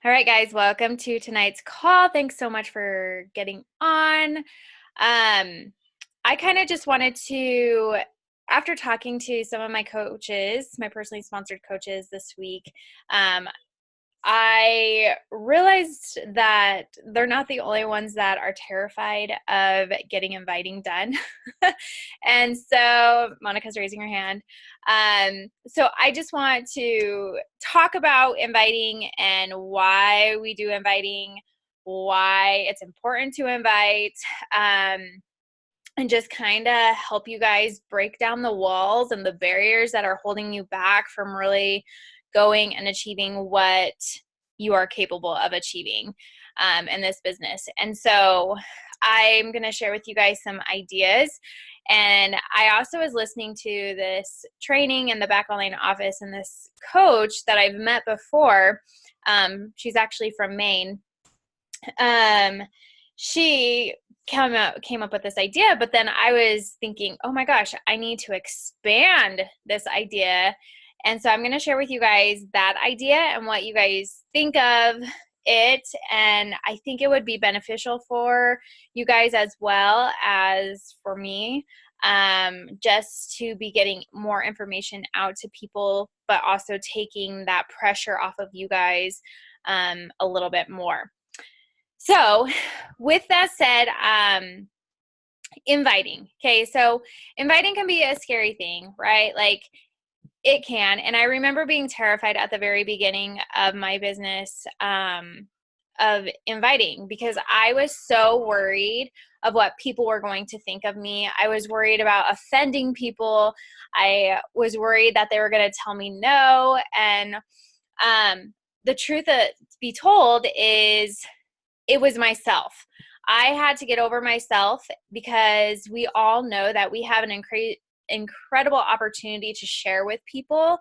All right, guys, welcome to tonight's call. Thanks so much for getting on. I kind of just wanted to, after talking to some of my coaches, my personally sponsored coaches this week, I realized that they're not the only ones that are terrified of getting inviting done. And so Monica's raising her hand. So I just want to talk about inviting and why we do inviting, why it's important to invite, and just kind of help you guys break down the walls and the barriers that are holding you back from really going and achieving what you are capable of achieving in this business. And so I'm going to share with you guys some ideas. And I also was listening to this training in the back online office, and this coach that I've met before, she's actually from Maine. She came up with this idea, but then I was thinking, oh my gosh, I need to expand this idea. And so I'm going to share with you guys that idea and what you guys think of it. And I think it would be beneficial for you guys as well as for me, just to be getting more information out to people, but also taking that pressure off of you guys a little bit more. So with that said, inviting. Okay, so inviting can be a scary thing, right? Like, it can. And I remember being terrified at the very beginning of my business of inviting, because I was so worried of what people were going to think of me. I was worried about offending people. I was worried that they were going to tell me no. And the truth to be told is, it was myself. I had to get over myself, because we all know that we have an incredible opportunity to share with people.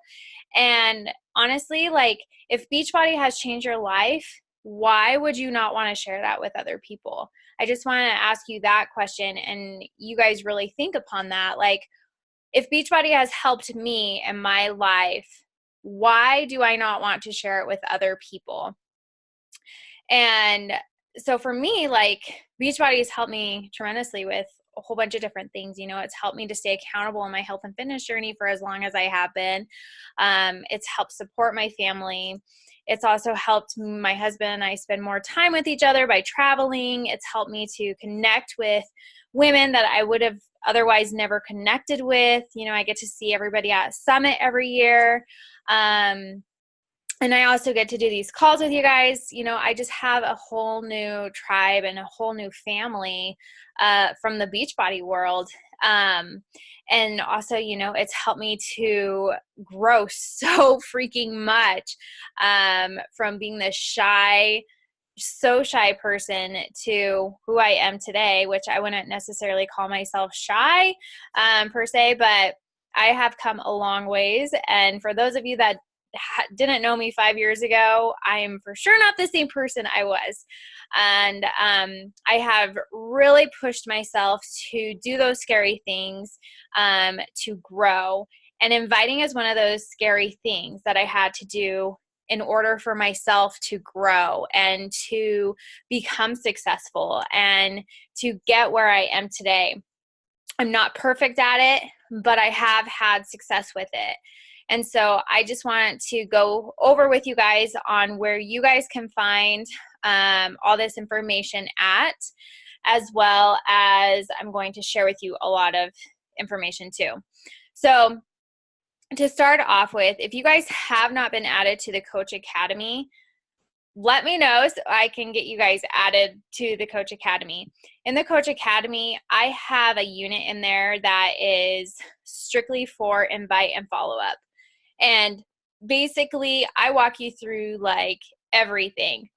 And honestly, like, if Beachbody has changed your life, why would you not want to share that with other people? I just want to ask you that question, and you guys really think upon that. Like, if Beachbody has helped me in my life, why do I not want to share it with other people? And so for me, like, Beachbody has helped me tremendously with a whole bunch of different things. You know, it's helped me to stay accountable in my health and fitness journey for as long as I have been. It's helped support my family. It's also helped my husband and I spend more time with each other by traveling. It's helped me to connect with women that I would have otherwise never connected with. You know, I get to see everybody at Summit every year. And I also get to do these calls with you guys. You know, I just have a whole new tribe and a whole new family from the Beachbody world. And also, you know, it's helped me to grow so freaking much from being this so shy person to who I am today, which I wouldn't necessarily call myself shy per se, but I have come a long ways. And for those of you that didn't know me 5 years ago, I am for sure not the same person I was. And I have really pushed myself to do those scary things, to grow. And inviting is one of those scary things that I had to do in order for myself to grow and to become successful and to get where I am today. I'm not perfect at it, but I have had success with it. And so I just want to go over with you guys on where you guys can find all this information at, as well as I'm going to share with you a lot of information too. So to start off with, if you guys have not been added to the Coach Academy, let me know so I can get you guys added to the Coach Academy. In the Coach Academy, I have a unit in there that is strictly for invite and follow up. And basically, I walk you through like everything.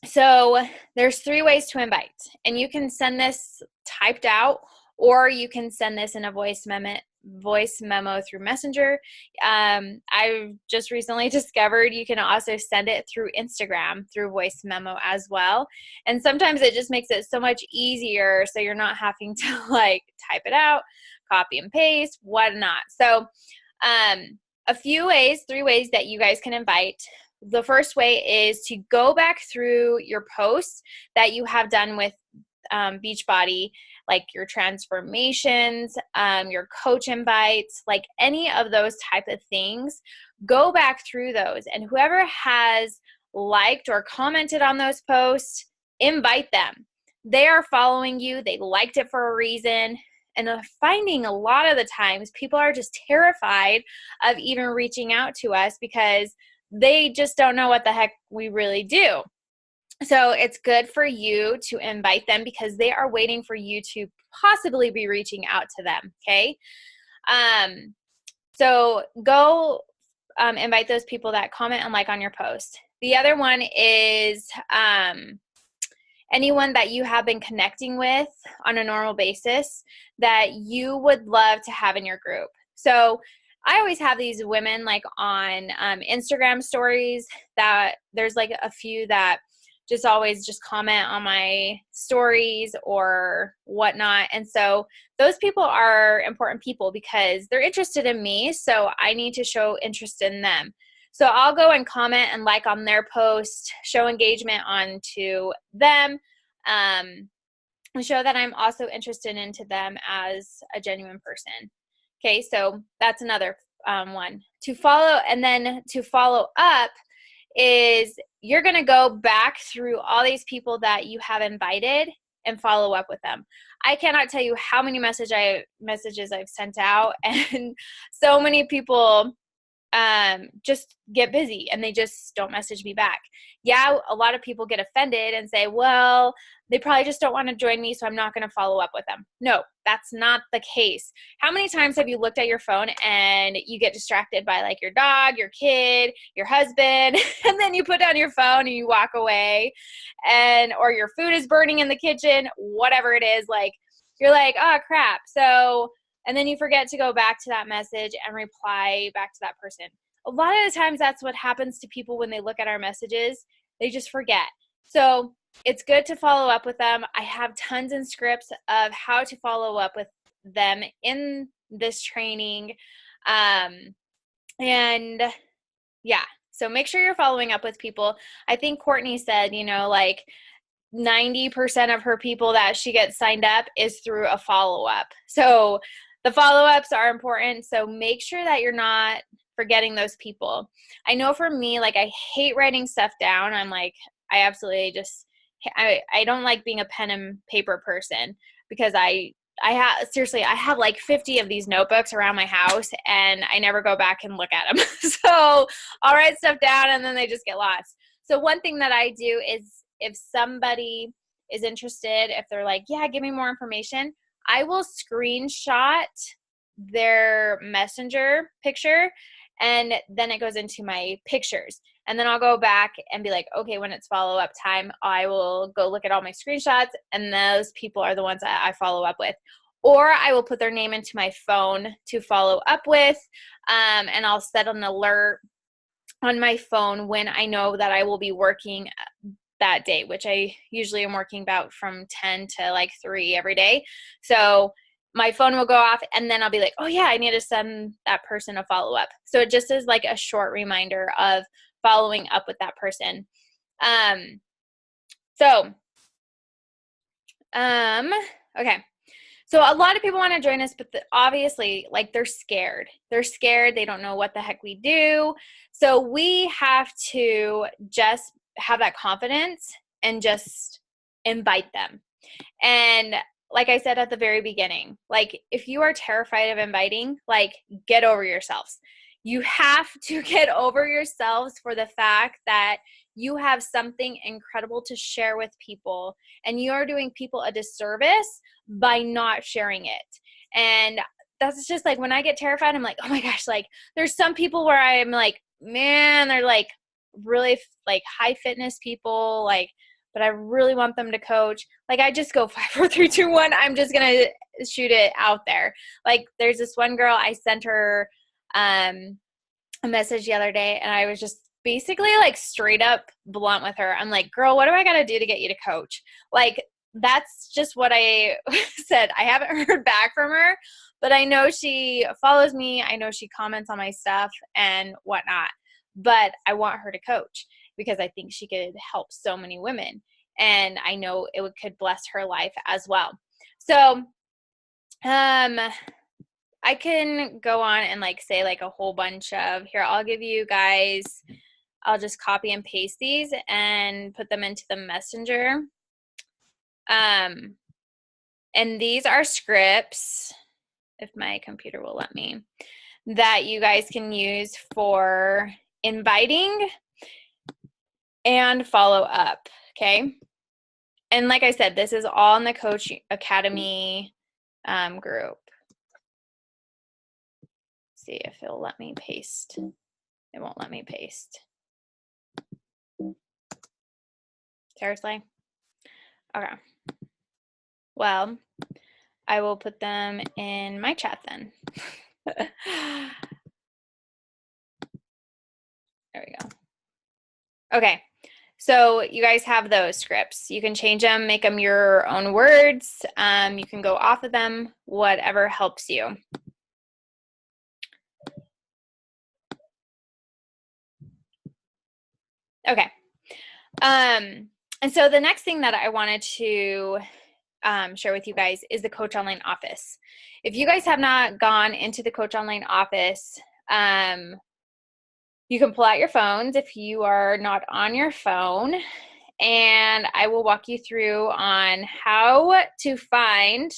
So there's 3 ways to invite, and you can send this typed out, or you can send this in a voice memo through Messenger. I've just recently discovered you can also send it through Instagram through voice memo as well. And sometimes it just makes it so much easier, so you're not having to like type it out, copy and paste, whatnot. So a few ways, 3 ways that you guys can invite. The first way is to go back through your posts that you have done with Beachbody, like your transformations, your coach invites, like any of those type of things. Go back through those, and whoever has liked or commented on those posts, invite them. They are following you. They liked it for a reason. And I'm finding a lot of the times people are just terrified of even reaching out to us because they just don't know what the heck we really do. So it's good for you to invite them because they are waiting for you to possibly be reaching out to them, okay? So go invite those people that comment and like on your post. The other one is anyone that you have been connecting with on a normal basis that you would love to have in your group. So I always have these women like on Instagram stories that there's like a few that just always just comment on my stories or whatnot. And so those people are important people because they're interested in me. So I need to show interest in them. So I'll go and comment and like on their post, show engagement onto them, and show that I'm also interested into them as a genuine person. Okay, so that's another one. To follow, and then to follow up is you're going to go back through all these people that you have invited and follow up with them. I cannot tell you how many messages I've sent out, and so many people just get busy and they just don't message me back. Yeah, a lot of people get offended and say, well, they probably just don't want to join me, so I'm not going to follow up with them. No, that's not the case. How many times have you looked at your phone and you get distracted by like your dog, your kid, your husband, and then you put down your phone and you walk away, and or your food is burning in the kitchen, whatever it is, like you're like, oh crap. So and then you forget to go back to that message and reply back to that person. A lot of the times that's what happens to people when they look at our messages. They just forget. So it's good to follow up with them. I have tons of scripts of how to follow up with them in this training. And yeah, so make sure you're following up with people. I think Courtney said, like 90% of her people that she gets signed up is through a follow-up. So the follow-ups are important. So make sure that you're not forgetting those people. I know for me, like I hate writing stuff down. I'm like, I absolutely just, I don't like being a pen and paper person because I have like 50 of these notebooks around my house and I never go back and look at them. So I'll write stuff down and then they just get lost. So one thing that I do is if somebody is interested, if they're like, yeah, give me more information, I will screenshot their messenger picture and then it goes into my pictures. And then I'll go back and be like, okay, when it's follow-up time, I will go look at all my screenshots and those people are the ones that I follow up with. Or I will put their name into my phone to follow up with, and I'll set an alert on my phone when I know that I will be working that day, which I usually am working about from 10 to like 3 every day. So my phone will go off and then I'll be like, oh yeah, I need to send that person a follow-up. So it just is like a short reminder of following up with that person. Okay. So a lot of people want to join us, but obviously, like they're scared. They're scared. They don't know what the heck we do. So we have to just have that confidence and just invite them. And like I said at the very beginning, like if you are terrified of inviting, like get over yourselves. You have to get over yourselves for the fact that you have something incredible to share with people and you are doing people a disservice by not sharing it. And that's just like when I get terrified, I'm like, oh my gosh, like there's some people where I'm like, man, they're like really like high fitness people, like, but I really want them to coach. Like I just go 5, 4, 3, 2, 1. I'm just going to shoot it out there. Like there's this one girl, I sent her a message the other day and I was just basically like straight up blunt with her. I'm like, girl, what do I got to do to get you to coach? Like that's just what I said. I haven't heard back from her, but I know she follows me. I know she comments on my stuff and whatnot, but I want her to coach because I think she could help so many women. And I know it could bless her life as well. So, I can go on and like say like a whole bunch of, here, I'll give you guys, I'll just copy and paste these and put them into the messenger. And these are scripts, if my computer will let me, that you guys can use for inviting and follow up. Okay. And like I said, this is all in the Coach Academy group. See if it'll let me paste. It won't let me paste. Seriously? Okay. Well, I will put them in my chat then. There we go. Okay. So you guys have those scripts. You can change them, make them your own words. You can go off of them, whatever helps you. Okay. And so the next thing that I wanted to share with you guys is the Coach Online office. If you guys have not gone into the Coach Online office, you can pull out your phones if you are not on your phone, and I will walk you through on how to find,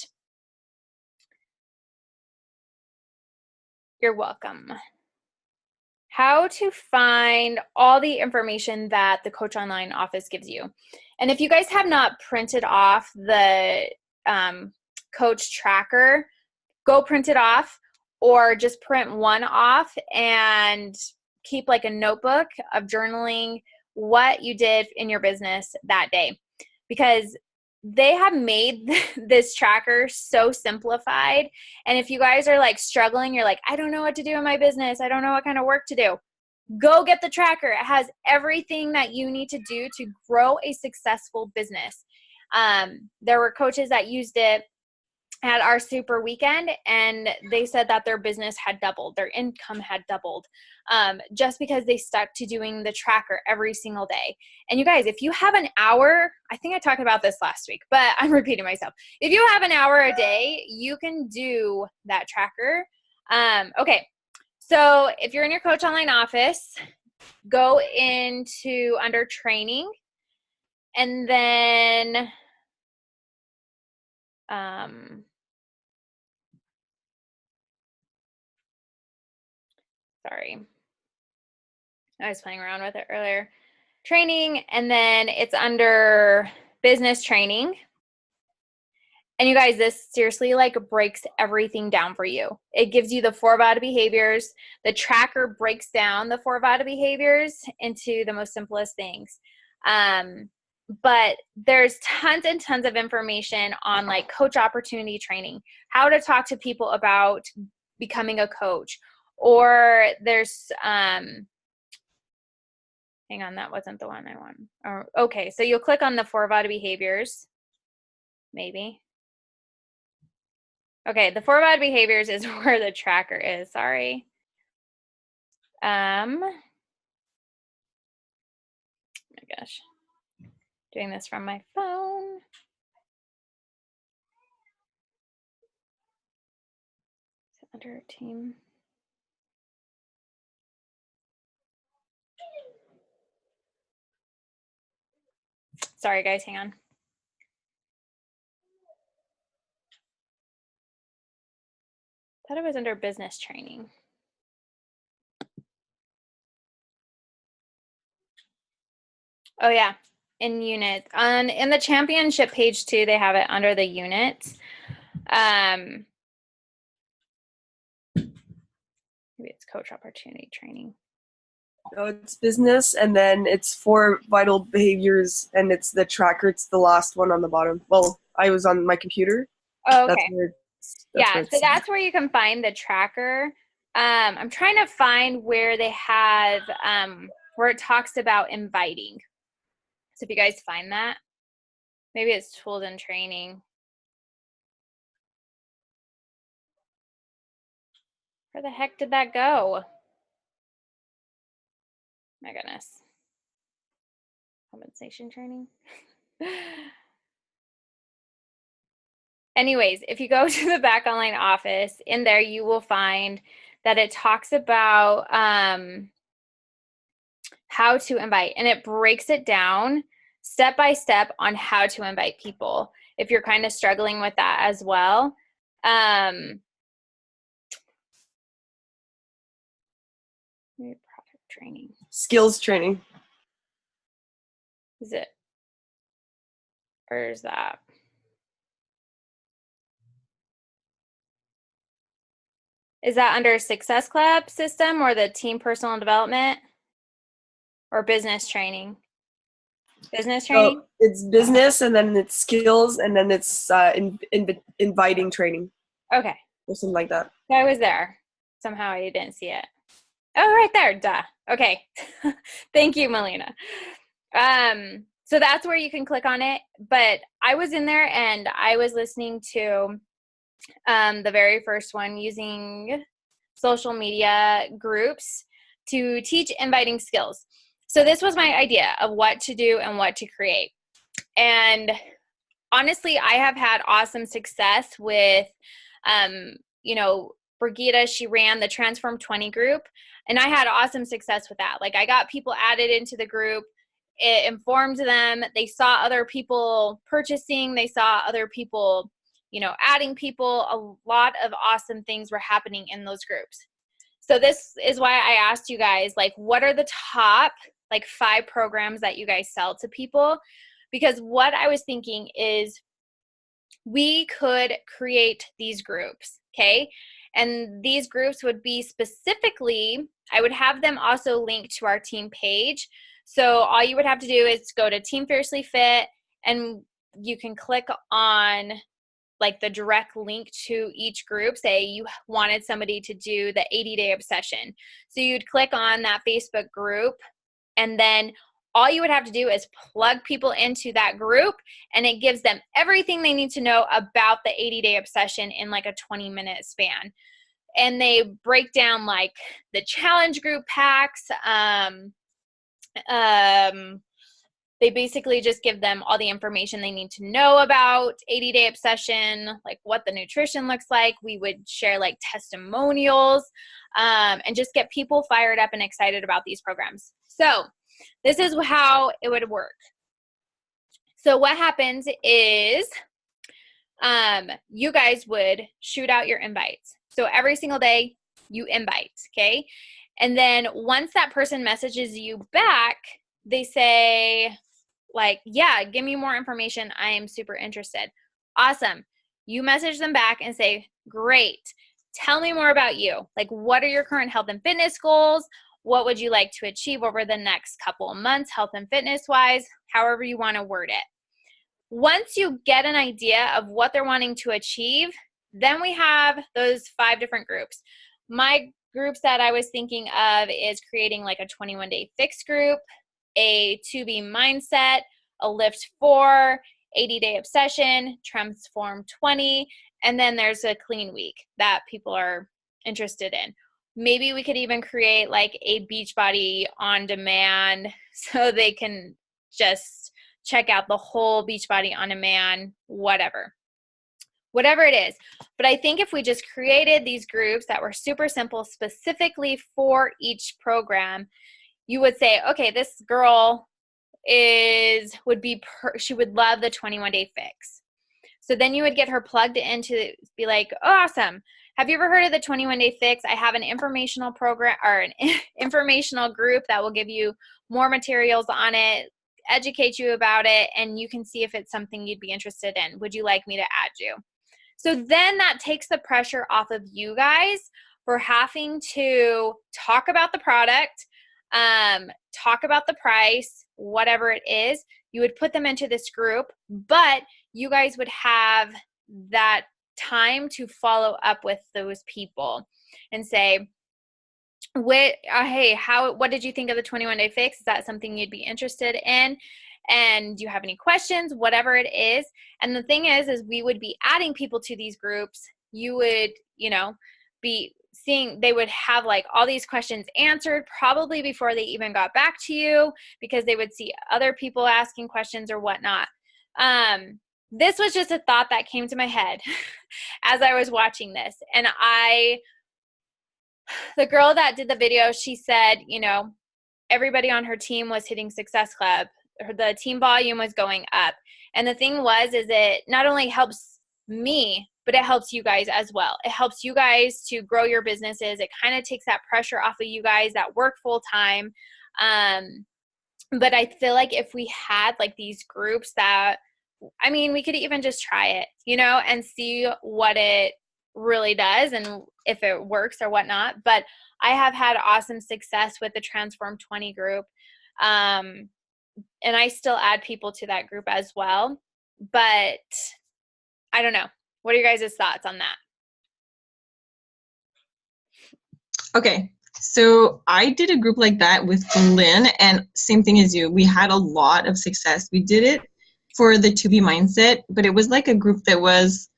you're welcome, how to find all the information that the Coach Online office gives you. And if you guys have not printed off the coach tracker, go print it off, or just print one off and keep like a notebook of journaling what you did in your business that day, because they have made this tracker so simplified. And if you guys are like struggling, you're like, I don't know what to do in my business, I don't know what kind of work to do, go get the tracker. It has everything that you need to do to grow a successful business. There were coaches that used it at our super weekend, and they said that their business had doubled, their income had doubled, just because they stuck to doing the tracker every single day. And you guys, if you have an hour, I think I talked about this last week, but I'm repeating myself. If you have an hour a day, you can do that tracker. Okay, so if you're in your Coach Online office, go into under training, and then sorry, I was playing around with it earlier. Training, and then it's under business training. And you guys, this seriously like breaks everything down for you. It gives you the 4 vital behaviors. The tracker breaks down the 4 vital behaviors into the most simplest things. But there's tons and tons of information on like coach opportunity training, how to talk to people about becoming a coach, or there's hang on, that wasn't the one I want. Oh, okay, so you'll click on the 4 vital behaviors, maybe. Okay, the 4 vital behaviors is where the tracker is. Sorry. Oh my gosh. Doing this from my phone. Under team. Sorry guys, hang on. Thought it was under business training. Oh yeah, in units. In the championship page too, they have it under the units. Maybe it's coach opportunity training. No, it's business, and then it's 4 vital behaviors, and it's the tracker. It's the last one on the bottom. Well, I was on my computer. Oh, okay. So that's where you can find the tracker. I'm trying to find where they have where it talks about inviting. So if you guys find that. Maybe it's tools and training. Where the heck did that go? My goodness. Compensation training. Anyways, if you go to the back online office, in there you will find that it talks about how to invite, and it breaks it down step by step on how to invite people if you're kind of struggling with that as well. Maybe product training. Skills training. Is it? Or is that? Is that under Success Club system or the team personal development or business training? Business training? So it's business, and then it's skills, and then it's inviting training. Okay. Or something like that. I was there. Somehow I didn't see it. Oh, right there. Duh. Okay. Thank you, Melina. So that's where you can click on it. But I was in there and I was listening to the very first one using social media groups to teach inviting skills. So this was my idea of what to do and what to create. And honestly, I have had awesome success with, Brigitte, she ran the Transform 20 group, and I had awesome success with that. Like, I got people added into the group. It informed them. They saw other people purchasing. They saw other people, adding people. A lot of awesome things were happening in those groups. So this is why I asked you guys, like, what are the top, 5 programs that you guys sell to people? Because what I was thinking is we could create these groups, okay? And these groups would be specifically, I would have them also linked to our team page. So all you would have to do is go to Team Fiercely Fit, and you can click on the direct link to each group. Say you wanted somebody to do the 80-day obsession. So you'd click on that Facebook group, and then all you would have to do is plug people into that group, and it gives them everything they need to know about the 80-day obsession in a 20-minute span. And they break down the challenge group packs. They basically just give them all the information they need to know about 80-day obsession, what the nutrition looks like. We would share testimonials, and just get people fired up and excited about these programs. So this is how it would work. So what happens is you guys would shoot out your invites. So every single day you invite, okay? And then once that person messages you back, they say, yeah, give me more information. I am super interested. Awesome. You message them back and say, great. Tell me more about you. What are your current health and fitness goals? What would you like to achieve over the next couple of months, health and fitness wise, however you want to word it. Once you get an idea of what they're wanting to achieve, then we have those 5 different groups. My groups that I was thinking of is creating a 21-day fix group, a 2B mindset, a lift 4, 80-day obsession, transform 20, and then there's a clean week that people are interested in. Maybe we could even create a Beachbody on demand so they can just check out the whole Beachbody on demand, whatever it is. But I think if we just created these groups that were super simple, specifically for each program, you would say, okay, this girl she would love the 21-day fix. So then you would get her plugged into, be like, oh, awesome. Have you ever heard of the 21-day fix? I have an informational program or an informational group that will give you more materials on it, educate you about it, and you can see if it's something you'd be interested in. Would you like me to add you? So then that takes the pressure off of you guys for having to talk about the product, talk about the price, whatever it is. You would put them into this group, but you guys would have that time to follow up with those people and say, hey, what did you think of the 21-day fix? Is that something you'd be interested in? And do you have any questions? Whatever it is. And the thing is we would be adding people to these groups. You would, be seeing, they would have like all these questions answered probably before they even got back to you, because they would see other people asking questions or whatnot. This was just a thought that came to my head as I was watching this. And the girl that did the video, she said, everybody on her team was hitting Success Club. The team volume was going up. And the thing is it not only helps me, but it helps you guys as well. It helps you guys to grow your businesses. It kind of takes that pressure off of you guys that work full time. But I feel like if we had like these groups that, we could even just try it, and see what it really does and if it works or whatnot. But I have had awesome success with the Transform 20 group. And I still add people to that group as well. But I don't know. What are your guys' thoughts on that? Okay, so I did a group like that with Lynn, and same thing as you. We had a lot of success. We did it for the To Be mindset, but it was like a group that was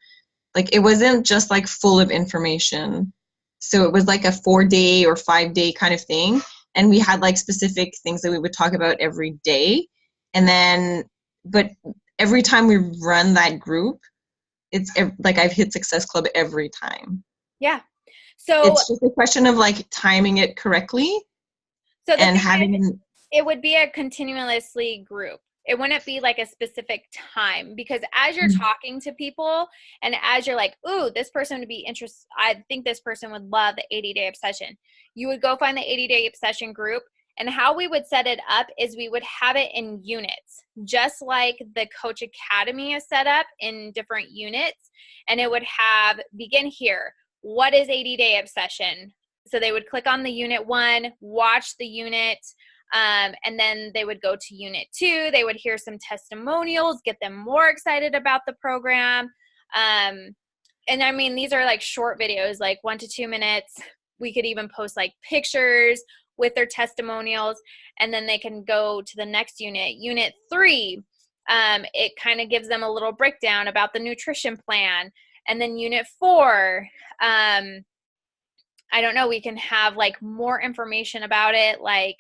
like, it wasn't just like full of information. So it was like a 4-day or 5-day kind of thing. And we had like specific things that we would talk about every day. And then, but every time we run that group, it's like I've hit Success Club every time. Yeah. So it's just a question of like timing it correctly. So and having it would be a continuously group. It wouldn't be like a specific time, because as you're talking to people and as you're like, ooh, this person would be interested, I think this person would love the 80-day obsession. You would go find the 80-day obsession group. And how we would set it up is we would have it in units, just like the Coach Academy is set up in different units. And it would have begin here. What is 80-day obsession? So they would click on the unit 1, watch the unit, and then they would go to unit 2. They would hear some testimonials, get them more excited about the program. And these are like short videos, like 1 to 2 minutes. We could even post like pictures with their testimonials, and then they can go to the next unit. Unit 3, it kind of gives them a little breakdown about the nutrition plan. And then unit 4, I don't know, we can have like more information about it, like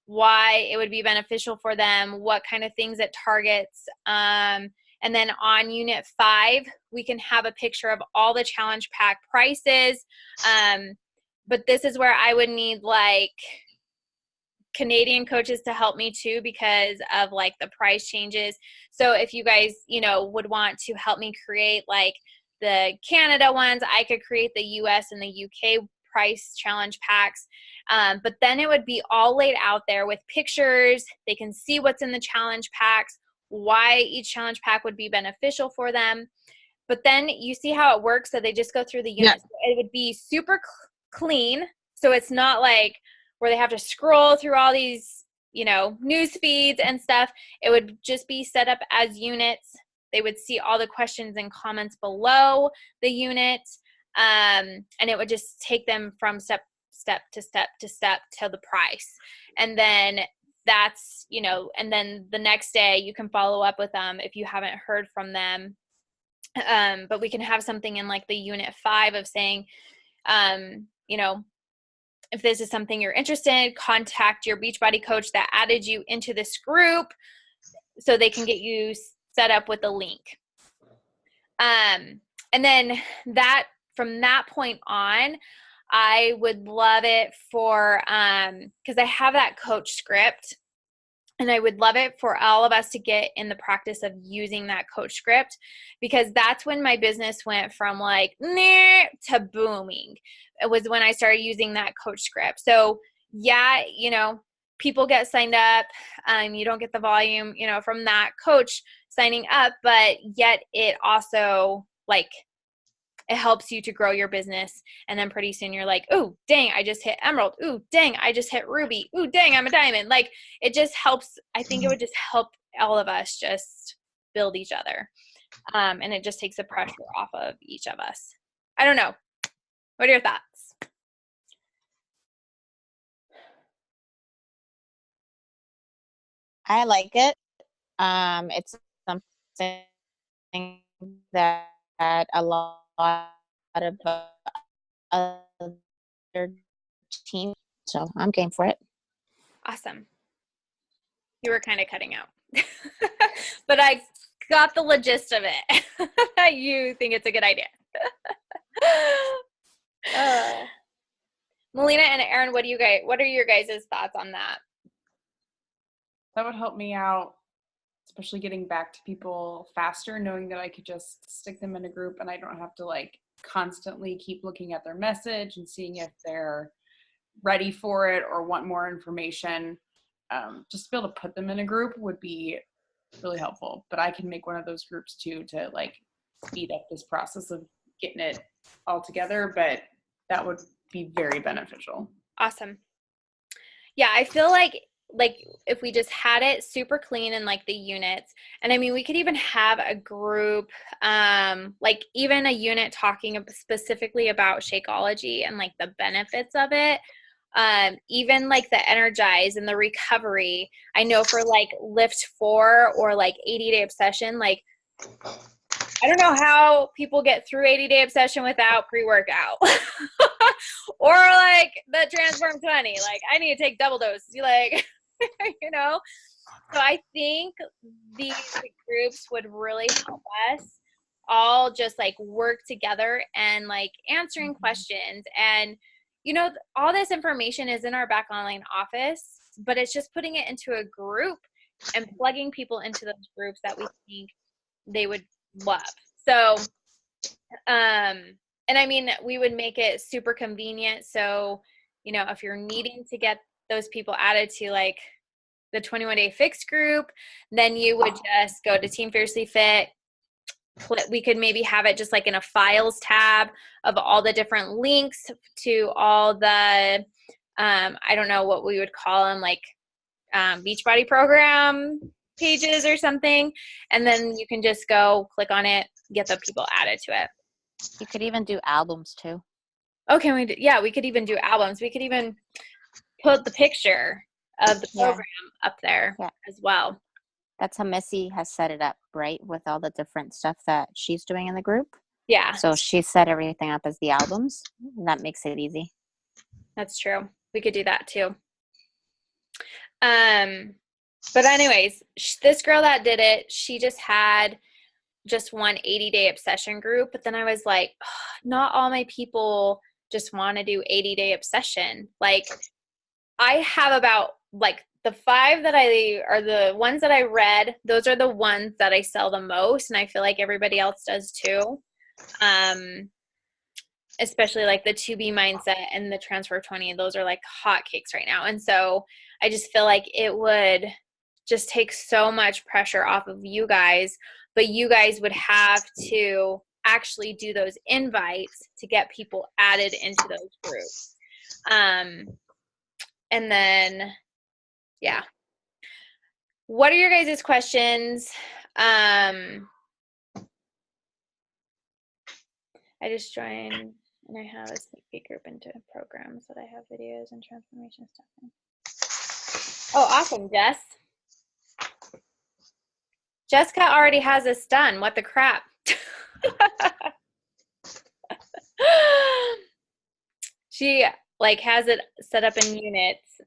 why it would be beneficial for them, what kind of things it targets. And then on unit 5, we can have a picture of all the challenge pack prices. But this is where I would need like Canadian coaches to help me too, because of like the price changes. So if you guys, would want to help me create like the Canada ones, I could create the US and the UK price challenge packs. But then it would be all laid out there with pictures. They can see what's in the challenge packs, why each challenge pack would be beneficial for them. But then you see how it works. So they just go through the units. Yeah. It would be super clean. So it's not like where they have to scroll through all these, news feeds and stuff. It would just be set up as units. They would see all the questions and comments below the unit. And it would just take them from step to step to the price. And then that's, and then the next day you can follow up with them if you haven't heard from them. But we can have something in like the unit 5 of saying, if this is something you're interested in, contact your Beachbody coach that added you into this group so they can get you set up with a link. And then from that point on, I would love it for, because I have that coach script, and I would love it for all of us to get in the practice of using that coach script, because that's when my business went from like, nah, to booming. It was when I started using that coach script. So yeah, people get signed up. You don't get the volume, from that coach signing up, but yet it also like, it helps you to grow your business. And then pretty soon you're like, ooh, dang, I just hit emerald. Ooh, dang, I just hit ruby. Ooh, dang, I'm a diamond. Like, it just helps. I think it would just help all of us just build each other. And it just takes the pressure off of each of us. I don't know. What are your thoughts? I like it. It's something that a lot of other teams, so I'm game for it. Awesome. You were kind of cutting out, but I got the gist of it. You think it's a good idea. Melina and Aaron, what are your guys' thoughts on that? That would help me out, especially getting back to people faster, knowing that I could just stick them in a group and I don't have to like constantly keep looking at their message and seeing if they're ready for it or want more information. Just to be able to put them in a group would be really helpful. But I can make one of those groups too to like speed up this process of getting it all together. But that would be very beneficial. Awesome. Yeah, I feel like if we just had it super clean in like the units, and I mean we could even have a group, like even a unit talking specifically about Shakeology and like the benefits of it. Even like the energize and the recovery. I know for like lift 4 or like 80-day obsession, like I don't know how people get through 80-day obsession without pre-workout. Or like the transform 20, like I need to take double dose, like you know. So I think these groups would really help us all just like work together and like answering questions. And you know, all this information is in our back online office, but it's just putting it into a group and plugging people into those groups that we think they would love. So and I mean, we would make it super convenient. So, you know, if you're needing to get those people added to like the 21-day fix group, then you would just go to Team Fiercely Fit. We could maybe have it just like in a files tab of all the different links to all the, I don't know what we would call them, like Beachbody program pages or something. And then you can just go click on it, get the people added to it. You could even do albums too. Oh, can we do? Yeah, we could even do albums. We could even put the picture of the program up there as well. That's how Missy has set it up, right? With all the different stuff that she's doing in the group. Yeah. So she set everything up as the albums, and that makes it easy. That's true. We could do that too. But anyways, this girl that did it, she just had just one 80-day obsession group. But then I was like, oh, not all my people just want to do 80-day obsession. Like I have about like the 5 that are the ones that I read, those are the ones that I sell the most. And I feel like everybody else does too. Especially like the 2B mindset and the transfer 20, those are like hotcakes right now. And so I just feel like it would just take so much pressure off of you guys, but you guys would have to actually do those invites to get people added into those groups. And then, yeah. What are your guys' questions? I just joined and I have a sneak peek group into programs that I have videos and transformation stuff in. Oh, awesome, Jess. Jessica already has this done. What the crap? She like has it set up in units.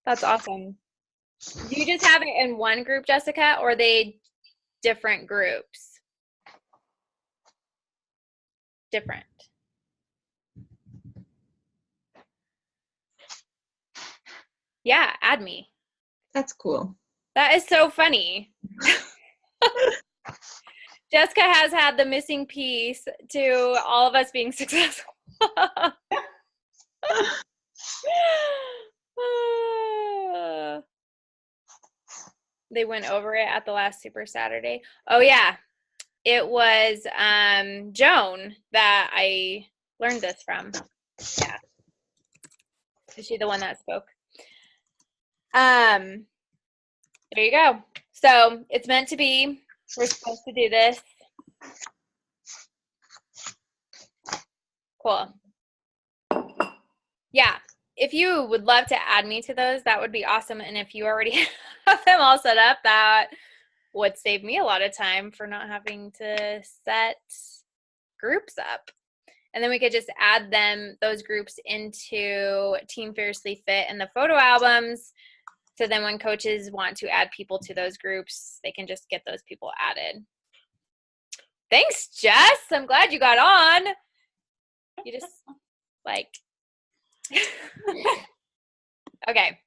That's awesome. Do you just have it in one group, Jessica, or are they different groups? Different. Yeah, add me. That's cool. That is so funny. Jessica has had the missing piece to all of us being successful. They went over it at the last Super Saturday. Oh, yeah. It was Joan that I learned this from. Yeah. Is she the one that spoke? There you go. So it's meant to be. We're supposed to do this. Cool. Yeah. if you would love to add me to those, that would be awesome. And if you already have them all set up, that would save me a lot of time for not having to set groups up. And then we could just add those groups into Team Fiercely Fit and the photo albums. So then when coaches want to add people to those groups, they can just get those people added. Thanks, Jess. I'm glad you got on. You just like, okay.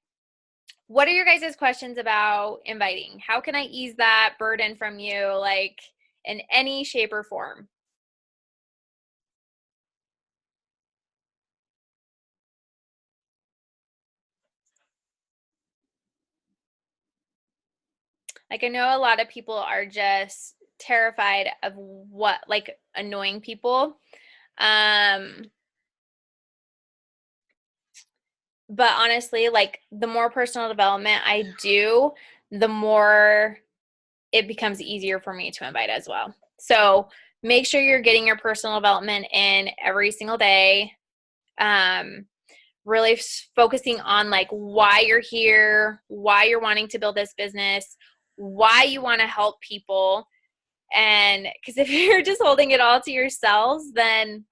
What are your guys' questions about inviting? How can I ease that burden from you, like in any shape or form? Like, I know a lot of people are just terrified of what, like, annoying people. But honestly, like, the more personal development I do, the more it becomes easier for me to invite as well. So make sure you're getting your personal development in every single day. Really focusing on like why you're here, why you're wanting to build this business, why you want to help people. And because if you're just holding it all to yourselves, then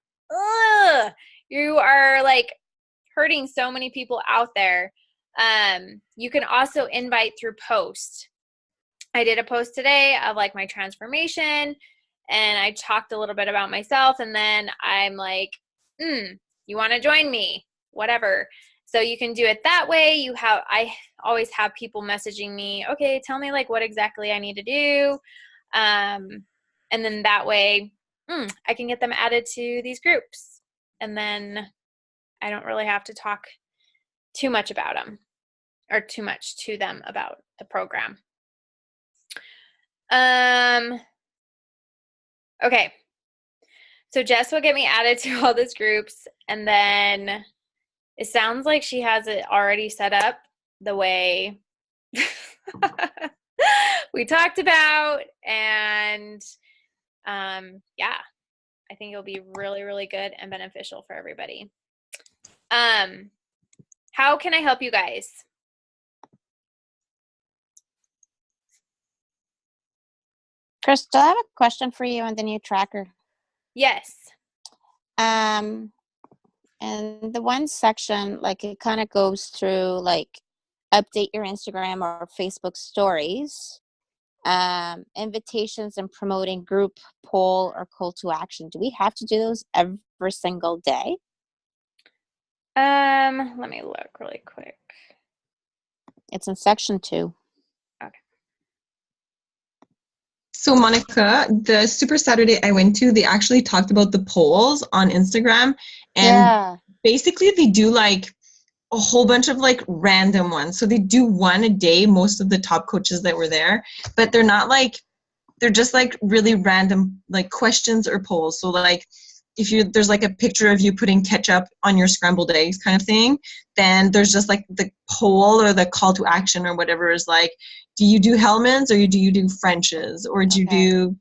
you are like hurting so many people out there. You can also invite through post. I did a post today of like my transformation, and I talked a little bit about myself, and then I'm like, you want to join me? Whatever. So you can do it that way. I always have people messaging me, okay, tell me like what exactly I need to do. And then that way I can get them added to these groups. And then I don't really have to talk too much about them or too much to them about the program. Okay. So Jess will get me added to all those groups, and then it sounds like she has it already set up the way we talked about. And yeah, I think it'll be really, really good and beneficial for everybody. How can I help you guys? Crystal, I have a question for you on the new tracker. Yes. And the one section, like it kind of goes through like update your Instagram or Facebook stories, invitations and promoting group, poll, or call to action. Do we have to do those every single day? Let me look really quick. It's in section 2. Okay. So Monica, the Super Saturday I went to, they actually talked about the polls on Instagram, and basically they do like a whole bunch of like random ones. So they do one a day, most of the top coaches that were there, but they're not like, they're just like really random like questions or polls. So like if there's like a picture of you putting ketchup on your scrambled eggs kind of thing, then there's just like the poll or the call to action or whatever is like, do you do Hellman's or do you do French's or do you do,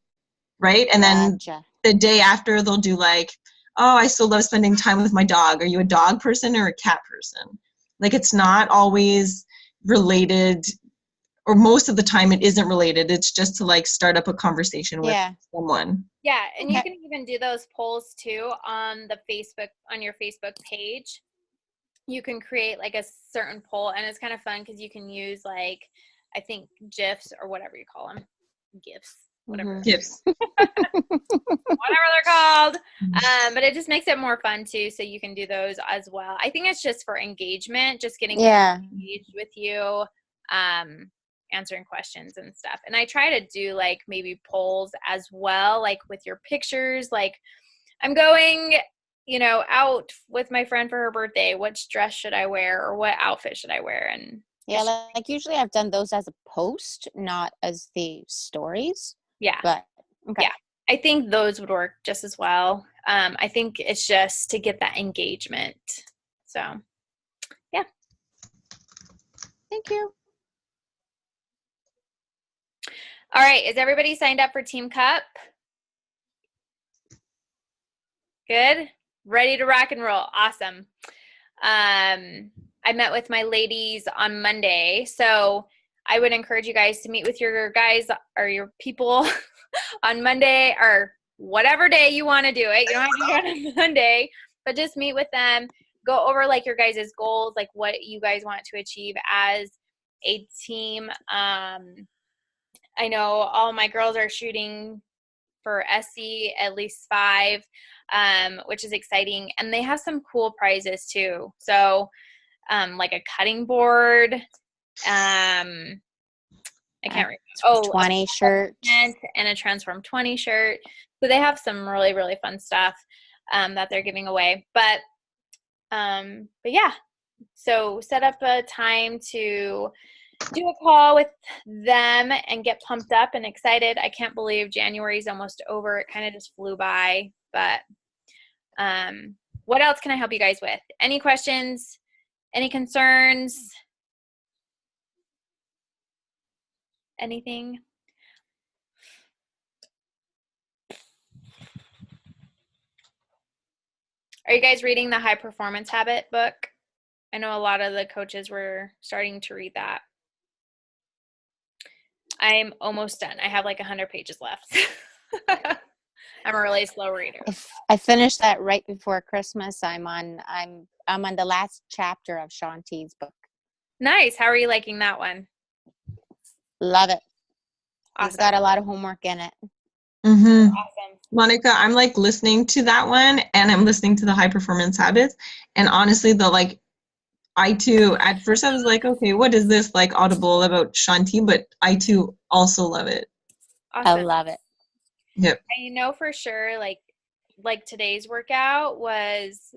right? And then the day after they'll do like, oh, I still love spending time with my dog. Are you a dog person or a cat person? Like it's not always related, or most of the time it isn't related. It's just to like start up a conversation with someone. Yeah, and you can even do those polls too on your Facebook page. You can create like a certain poll, and it's kind of fun because you can use like, I think GIFs or whatever you call them. GIFs. Whatever. GIFs. Whatever they're called. But it just makes it more fun too, so you can do those as well. I think it's just for engagement, just getting engaged with you, answering questions and stuff. And I try to do like maybe polls as well, like with your pictures, like I'm going, out with my friend for her birthday. Which dress should I wear, or what outfit should I wear? And like usually I've done those as a post, not as the stories. Yeah. But okay. Yeah, I think those would work just as well. I think it's just to get that engagement. So, yeah. Thank you. All right. Is everybody signed up for Team Cup? Good. Ready to rock and roll. Awesome. I met with my ladies on Monday, so I would encourage you guys to meet with your guys or your people on Monday or whatever day you want to do it. You don't have to do it on Monday, but just meet with them. Go over like your guys' goals, like what you guys want to achieve as a team. I know all my girls are shooting for SC at least 5, which is exciting. And they have some cool prizes too. So like a cutting board. I can't remember. Oh, 20 shirt and a Transform 20 shirt. So they have some really, really fun stuff that they're giving away. But yeah, so set up a time to do a call with them and get pumped up and excited. I can't believe January is almost over. It kind of just flew by. But what else can I help you guys with? Any questions? Any concerns? Anything? Are you guys reading the High Performance Habit book? I know a lot of the coaches were starting to read that. I'm almost done. I have like 100 pages left. I'm a really slow reader. I finished that right before Christmas. I'm on the last chapter of Shanti's book. Nice. How are you liking that one? Love it. Awesome. It's got a lot of homework in it. Mm-hmm. Awesome. Monica, I'm like listening to that one, and I'm listening to the High Performance Habits, and honestly, I too, at first I was like, okay, what is this like audible about Shanti? But I too also love it. Awesome. I love it. Yep. And you know for sure, like today's workout was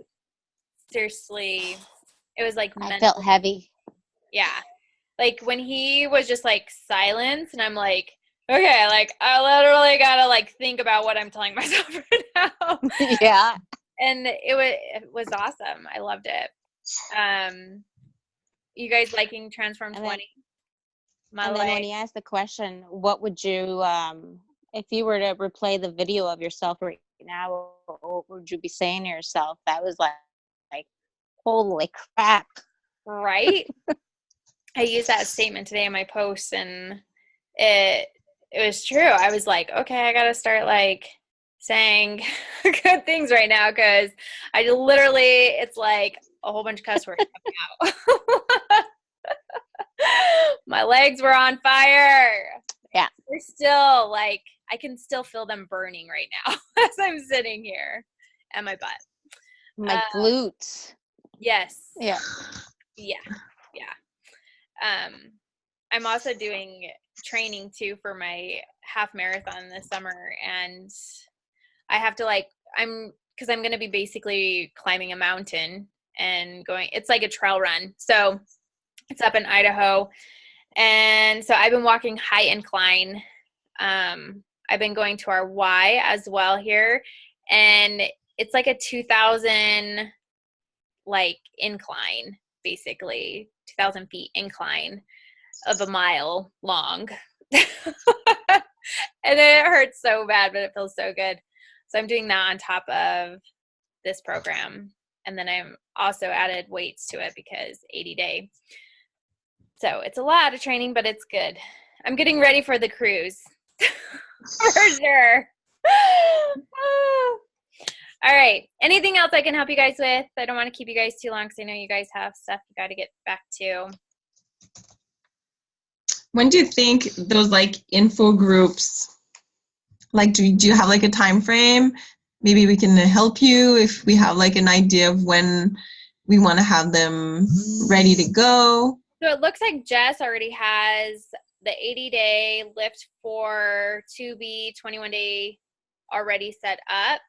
seriously, it was like I felt heavy. Yeah. Like when he was just like silence and I'm like, okay, like I literally gotta like think about what I'm telling myself right now. Yeah. And it was awesome. I loved it. You guys liking Transform 20? Then when he asked the question, what would you if you were to replay the video of yourself right now, what would you be saying to yourself? That was like holy crap. Right? I used that statement today in my post and it was true. I was like, okay, I gotta start like saying good things right now because I literally, it's like a whole bunch of cuss words coming out. My legs were on fire. Yeah. They're still like, I can still feel them burning right now as I'm sitting here at my butt. My glutes. Yes. Yeah. Yeah. I'm also doing training too for my half marathon this summer, and I have to because I'm going to be basically climbing a mountain and it's like a trail run. So it's up in Idaho. And so I've been walking high incline. I've been going to our Y as well here, and it's like a 2,000 incline, basically 2,000 feet incline of a mile long. And it hurts so bad, but it feels so good. So I'm doing that on top of this program. And then I'm also added weights to it because 80-day. So it's a lot of training, but it's good. I'm getting ready for the cruise. For sure. All right. Anything else I can help you guys with? I don't want to keep you guys too long because I know you guys have stuff you got to get back to. When do you think those info groups, do you have a time frame? Maybe we can help you if we have an idea of when we want to have them ready to go. So it looks like Jess already has the 80-day lift for 2B 21-day already set up.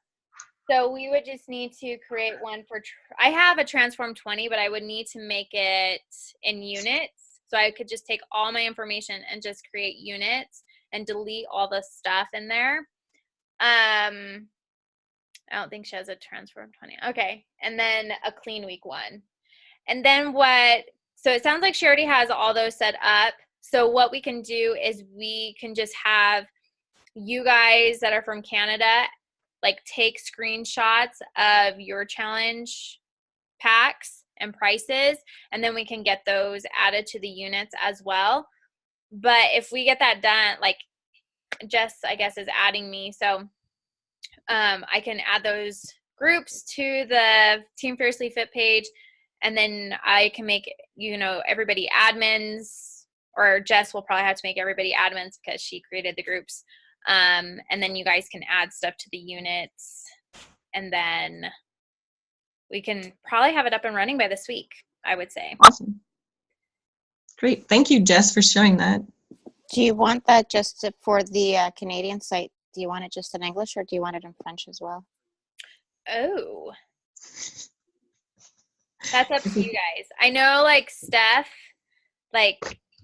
So we would just need to create one for, I have a Transform 20, but I would need to make it in units. So I could just take all my information and just create units and delete all the stuff in there. I don't think she has a Transform 20. Okay. And then a clean week 1. And then so it sounds like she already has all those set up. So what we can do is we can just have you guys that are from Canada take screenshots of your challenge packs and prices, and then we can get those added to the units as well. But if we get that done, like Jess, I guess, is adding me, so I can add those groups to the Team Fiercely Fit page, and then I can make, everybody admins, or Jess will probably have to make everybody admins because she created the groups. And then you guys can add stuff to the units, and then we can probably have it up and running by this week, I would say. Awesome. Great. Thank you, Jess, for showing that. Do you want that just for the Canadian site? Do you want it just in English, or do you want it in French as well? Oh. That's up to you guys. I know, like, Steph,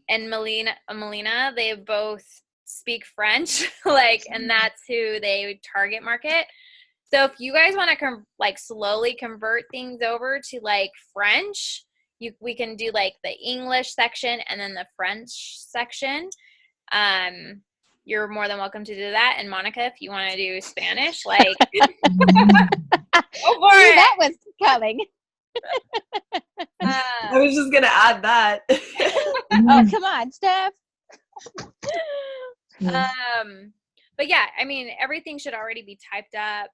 and Melina, they both speak French, and that's who they target market. So if you guys want to slowly convert things over to French, we can do the English section and then the French section. You're more than welcome to do that. And Monica, if you want to do Spanish, go for it. That was coming. I was just gonna add that. Oh, come on, Steph. But yeah, I mean, everything should already be typed up.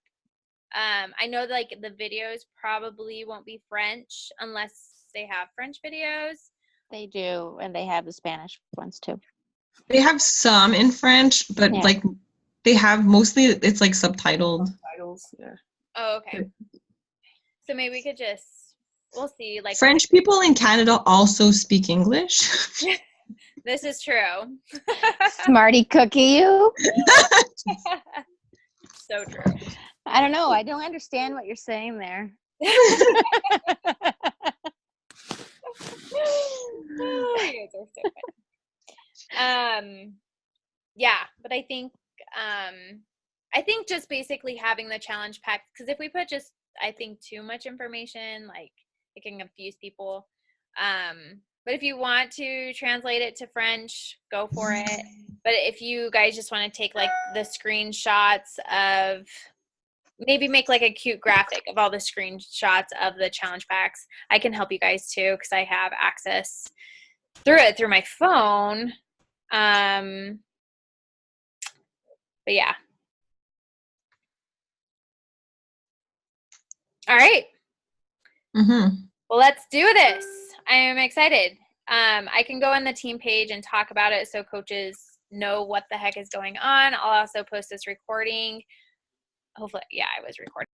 I know the videos probably won't be French unless they have French videos. They do, and they have the Spanish ones too. They have some in French, but they have mostly it's subtitled. Titles, yeah. Oh, okay. So maybe we could we'll see. French people in Canada also speak English. This is true. Smarty cookie, you. So true. I don't know. I don't understand what you're saying there. You guys are so funny. Yeah, but I think just basically having the challenge pack, because if we put too much information, it can confuse people. But if you want to translate it to French, go for it. But if you guys just want to take the screenshots of, maybe make a cute graphic of all the screenshots of the challenge packs, I can help you guys too, because I have access through my phone. But yeah. All right. Mm-hmm. Well, let's do this. I am excited. I can go on the team page and talk about it so coaches know what the heck is going on. I'll also post this recording. Hopefully, yeah, I was recording.